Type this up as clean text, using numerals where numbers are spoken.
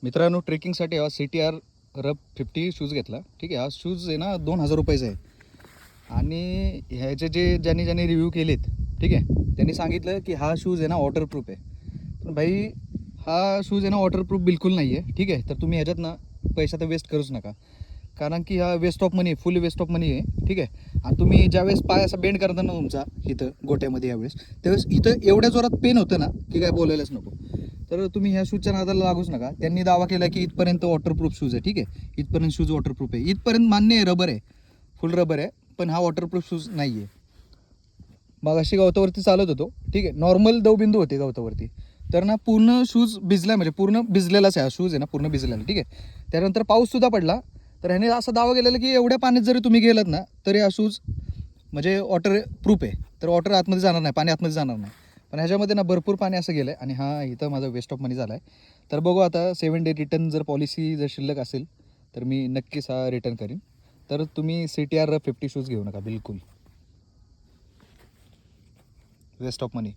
मित्रांनो, ट्रेकिंगसाठी हा CTR रब 50 शूज घेतला. ठीक आहे. हा शूज आहे ना 2000 रुपयाचा आहे. आणि ह्याचे ज्यांनी ज्यांनी रिव्ह्यू केलेत, ठीक आहे, त्यांनी सांगितलं की हा शूज आहे ना वॉटरप्रूफ आहे. पण भाई, हा शूज आहे ना वॉटरप्रूफ बिलकुल नाही आहे. ठीक आहे. तर तुम्ही ह्याच्यात ना पैसा तर वेस्ट करूच नका, कारण की हा वेस्ट ऑफ मनी आहे, फुल वेस्ट ऑफ मनी आहे. ठीक आहे. आणि तुम्ही ज्यावेळेस पाय असा बेंड करता ना तुमचा इथं गोट्यामध्ये, यावेळेस त्यावेळेस इथं एवढ्या जोरात पेन होतं ना की काय बोलायलाच नको. तर तुम्ही ह्या शूजच्या नादाला लागूच नका. त्यांनी दावा केला की इथपर्यंत वॉटरप्रूफ शूज आहे. ठीक आहे. इथपर्यंत शूज वॉटरप्रूफ आहे, इथपर्यंत मान्य आहे, रबर आहे, फुल रबर आहे. पण हा वॉटरप्रूफ शूज नाही आहे. मग अशी गवतावरती चालत होतो. ठीक आहे. नॉर्मल दवबिंदू होते गवतावरती. तर ना पूर्ण शूज भिजला, म्हणजे पूर्ण भिजलेलाच आहे हा शूज आहे ना, पूर्ण भिजलेला. ठीक आहे. त्यानंतर पाऊससुद्धा पडला. तर ह्याने असा दावा केलेला की एवढ्या पाण्यात जरी तुम्ही गेलात ना तरी हा शूज म्हणजे वॉटर प्रूफ आहे. तर वॉटर आतमध्ये जाणार नाही, पाणी आतमध्ये जाणार नाही. पण ह्याच्यामध्ये ना भरपूर पाणी असं गेलं आहे. आणि हा इथं माझा वेस्ट ऑफ मनी झाला आहे. तर बघू आता 7 डे रिटर्न जर पॉलिसी जर शिल्लक असेल तर मी नक्कीच हा रिटर्न करीन. तर तुम्ही CTR 50 शूज घेऊ नका बिलकुल. Waste of money.